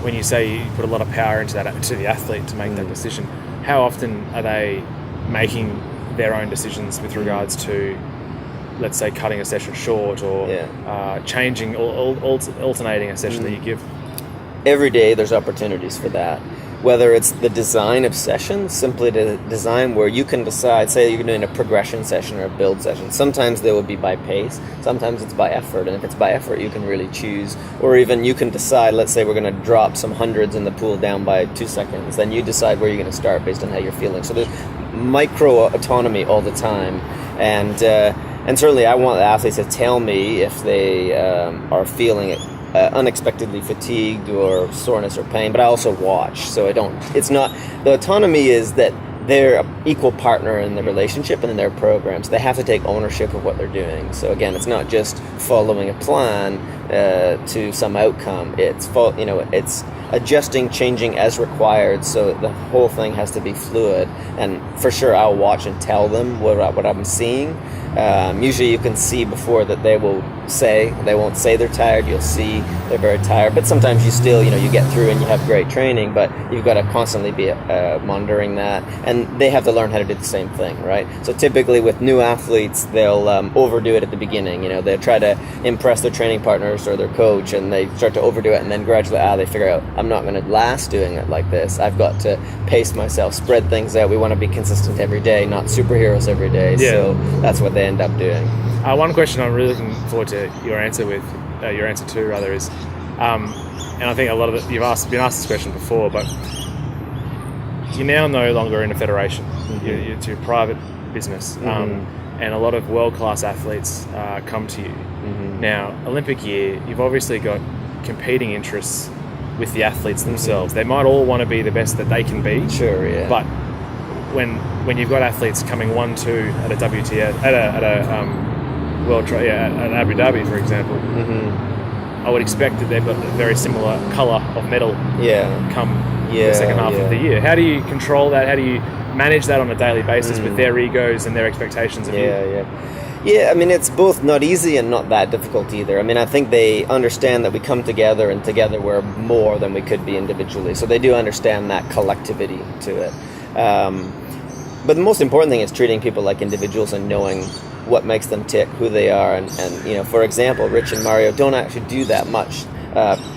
when you say you put a lot of power into the athlete to make that decision, how often are they making their own decisions with regards to, let's say, cutting a session short or changing or alternating a session that you give? Every day there's opportunities for that. Whether it's the design of sessions, simply the design where you can decide, say you're doing a progression session or a build session. Sometimes they will be by pace, sometimes it's by effort, and if it's by effort you can really choose. Or even you can decide, let's say we're going to drop some hundreds in the pool down by 2 seconds, then you decide where you're going to start based on how you're feeling. So there's micro autonomy all the time, and certainly I want the athletes to tell me if they are feeling it. Unexpectedly fatigued or soreness or pain, but I also watch, so the autonomy is that they're an equal partner in the relationship and in their programs. They have to take ownership of what they're doing. So again, it's not just following a plan to some outcome. It's adjusting, changing as required. So the whole thing has to be fluid. And for sure, I'll watch and tell them what I'm seeing. Usually, you can see before that they won't say they're tired. You'll see they're very tired. But sometimes you still, you get through and you have great training. But you've got to constantly be monitoring that. And they have to learn how to do the same thing, right? So typically with new athletes, they'll overdo it at the beginning. They'll try to impress their training partners or their coach, and they start to overdo it, and then gradually they figure out, I'm not going to last doing it like this. I've got to pace myself, spread things out. We want to be consistent every day, not superheroes every day. Yeah. So that's what they end up doing. One question I'm really looking forward to your answer to is, and I think a lot of it been asked this question before, but you're now no longer in a federation. It's your private business, and a lot of world-class athletes come to you. Now, Olympic year, you've obviously got competing interests with the athletes themselves. They might all want to be the best that they can be. Sure, yeah. But when you've got athletes coming 1-2 at a WTA at Abu Dhabi, for example, I would expect that they've got a very similar colour of medal come the second half of the year. How do you control that? How do you manage that on a daily basis with their egos and their expectations of you? Yeah, I mean, it's both not easy and not that difficult either. I mean, I think they understand that we come together, and together we're more than we could be individually. So they do understand that collectivity to it. But the most important thing is treating people like individuals and knowing what makes them tick, who they are. And for example, Rich and Mario don't actually do that much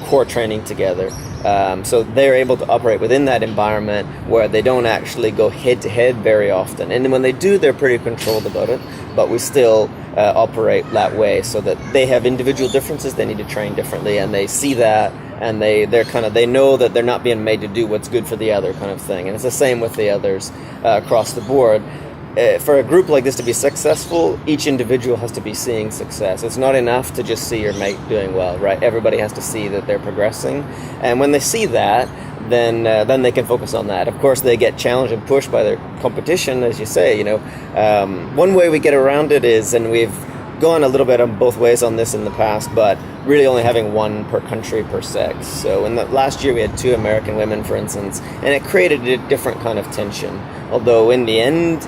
core training together. So they're able to operate within that environment where they don't actually go head-to-head very often. And when they do, they're pretty controlled about it. But we still operate that way, so that they have individual differences. They need to train differently, and they see that, and they know that they're not being made to do what's good for the other, kind of thing. And it's the same with the others across the board. For a group like this to be successful, each individual has to be seeing success. It's not enough to just see your mate doing well, right? Everybody has to see that they're progressing, and when they see that, then they can focus on that. Of course, they get challenged and pushed by their competition, as you say. One way we get around it is, and we've gone a little bit on both ways on this in the past, but really only having one per country per sex. So in the last year we had 2 American women, for instance, and it created a different kind of tension. Although in the end,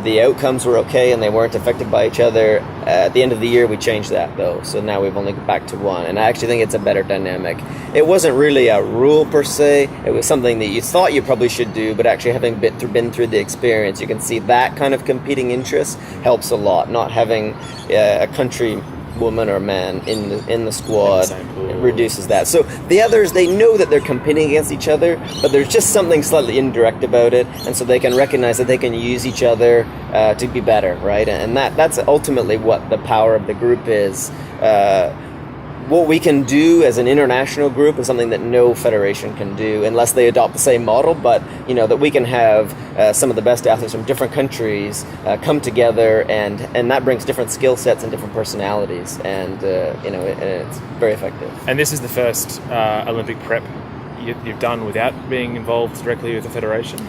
the outcomes were okay and they weren't affected by each other. At the end of the year, we changed that, though. So now we've only got back to 1. And I actually think it's a better dynamic. It wasn't really a rule per se. It was something that you thought you probably should do, but actually having been through the experience, you can see that kind of competing interest helps a lot. Not having a country woman or man in the squad, it reduces that. So the others, they know that they're competing against each other, but there's just something slightly indirect about it, and so they can recognize that they can use each other to be better, right? And that's ultimately what the power of the group is. What we can do as an international group is something that no federation can do unless they adopt the same model, but that we can have some of the best athletes from different countries come together, and that brings different skill sets and different personalities, and it's very effective. And this is the first Olympic prep you've done without being involved directly with the federation?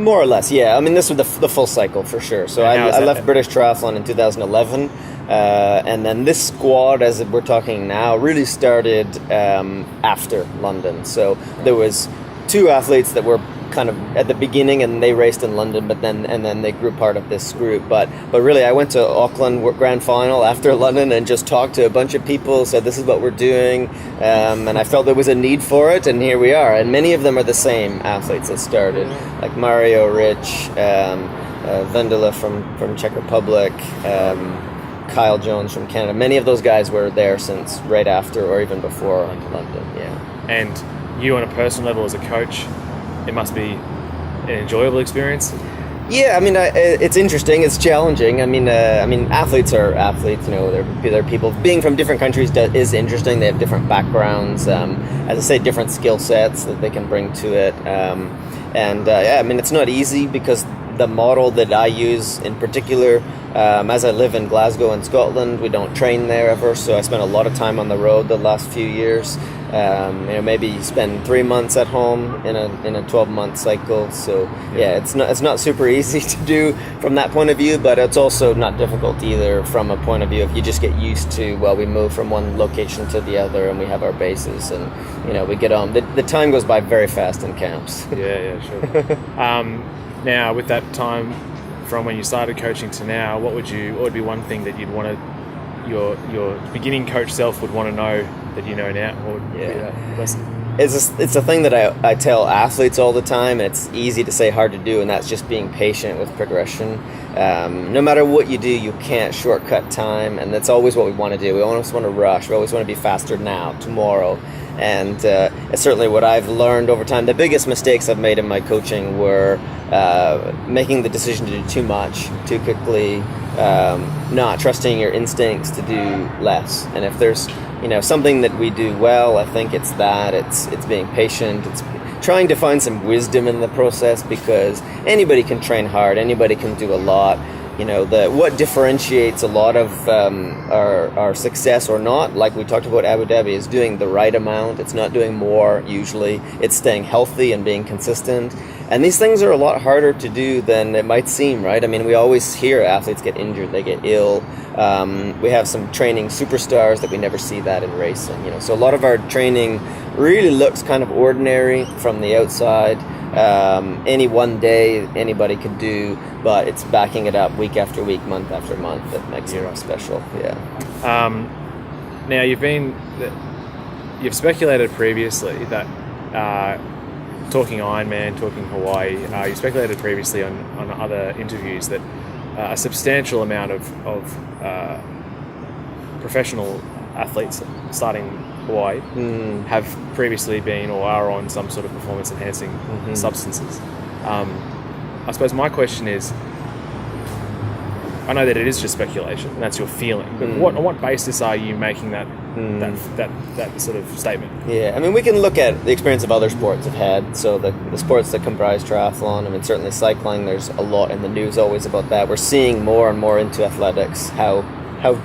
More or less, yeah. I mean, this was the full cycle for sure. So I left British Triathlon in 2011, and then this squad, as we're talking now, really started after London. So there was 2 athletes that were kind of at the beginning, and they raced in London, but then they grew part of this group. But really, I went to Auckland Grand Final after London and just talked to a bunch of people, said this is what we're doing, and I felt there was a need for it, and here we are. And many of them are the same athletes that started, like Mario Rich, Vendela from Czech Republic, Kyle Jones from Canada. Many of those guys were there since right after or even before London. Yeah. And you, on a personal level, as a coach, it must be an enjoyable experience. Yeah, I mean, it's interesting. It's challenging. I mean, athletes are athletes. You know, they're people. Being from different countries is interesting. They have different backgrounds. As I say, different skill sets that they can bring to it. Yeah, I mean, it's not easy because the model that I use in particular, as I live in Glasgow in Scotland, we don't train there ever, so I spent a lot of time on the road the last few years. Maybe spend 3 months at home in a 12-month cycle. So yeah, it's not super easy to do from that point of view, but it's also not difficult either from a point of view of you just get used to, well, we move from one location to the other and we have our bases, and we get on. The time goes by very fast in camps. Yeah, sure. Now, with that time from when you started coaching to now, what would be one thing that you'd want to, your beginning coach self would want to know that you know now? What would be that lesson? It's a thing that I tell athletes all the time, and it's easy to say, hard to do, and that's just being patient with progression. No matter what you do, you can't shortcut time, and that's always what we want to do. We always want to rush. We always want to be faster now, tomorrow. And it's certainly what I've learned over time. The biggest mistakes I've made in my coaching were making the decision to do too much, too quickly, not trusting your instincts to do less. And if there's something that we do well, I think it's that. It's being patient. It's trying to find some wisdom in the process, because anybody can train hard. Anybody can do a lot. What differentiates a lot of our success or not, like we talked about Abu Dhabi, is doing the right amount. It's not doing more usually. It's staying healthy and being consistent. And these things are a lot harder to do than it might seem, right? I mean, we always hear athletes get injured, they get ill. We have some training superstars that we never see that in racing. So a lot of our training really looks kind of ordinary from the outside. Any one day anybody could do, but it's backing it up week after week, month after month that makes it special. Yeah. Now you've speculated previously that talking Ironman, talking Hawaii, you speculated previously on other interviews that a substantial amount of professional athletes starting Hawaii have previously been or are on some sort of performance enhancing substances. I suppose my question is, I know that it is just speculation and that's your feeling, but on what basis are you making that sort of statement? Yeah, I mean, we can look at the experience of other sports have had. So the sports that comprise triathlon, I mean, certainly cycling, there's a lot in the news always about that. We're seeing more and more into athletics, how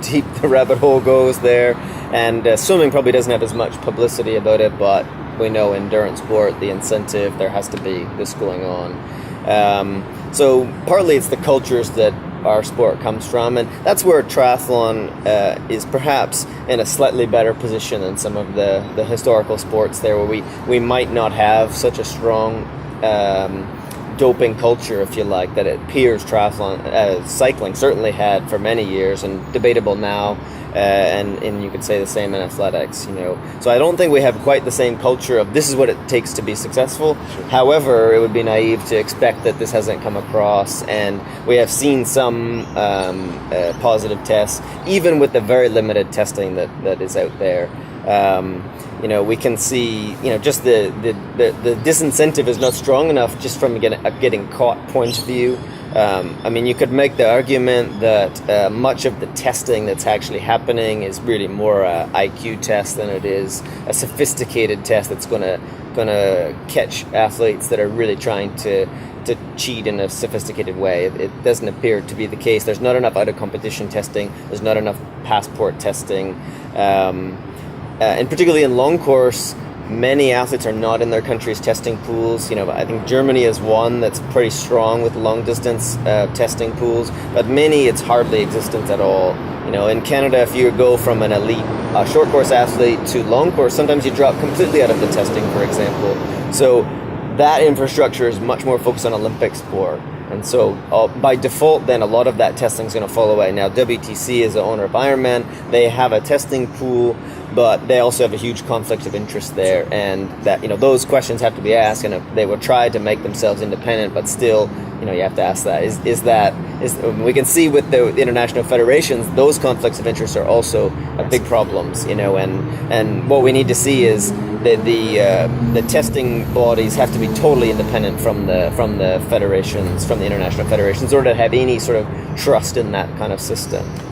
deep the rabbit hole goes there. And swimming probably doesn't have as much publicity about it, but we know endurance sport, the incentive, there has to be this going on. So partly it's the cultures that our sport comes from, and that's where triathlon is perhaps in a slightly better position than some of the historical sports there, where we might not have such a strong doping culture, if you like, that it appears triathlon, cycling certainly had for many years, and debatable now, and you could say the same in athletics, So I don't think we have quite the same culture of this is what it takes to be successful. Sure. However, it would be naive to expect that this hasn't come across, and we have seen some positive tests, even with the very limited testing that is out there. We can see, just the disincentive is not strong enough just from a getting caught point of view. You could make the argument that much of the testing that's actually happening is really more a IQ test than it is a sophisticated test that's gonna catch athletes that are really trying to cheat in a sophisticated way. It doesn't appear to be the case. There's not enough out of competition testing. There's not enough passport testing. And particularly in long course, many athletes are not in their country's testing pools. I think Germany is one that's pretty strong with long distance testing pools, but many it's hardly existent at all. In Canada, if you go from an elite short course athlete to long course, sometimes you drop completely out of the testing, for example. So that infrastructure is much more focused on Olympic sport. And so by default, then a lot of that testing is going to fall away. Now, WTC is the owner of Ironman. They have a testing pool, but they also have a huge conflict of interest there. And that, those questions have to be asked, and they will try to make themselves independent, but still, you have to ask that. We can see with the international federations, those conflicts of interest are also big problems, and what we need to see is that the testing bodies have to be totally independent from the federations, from the international federations, in order to have any sort of trust in that kind of system.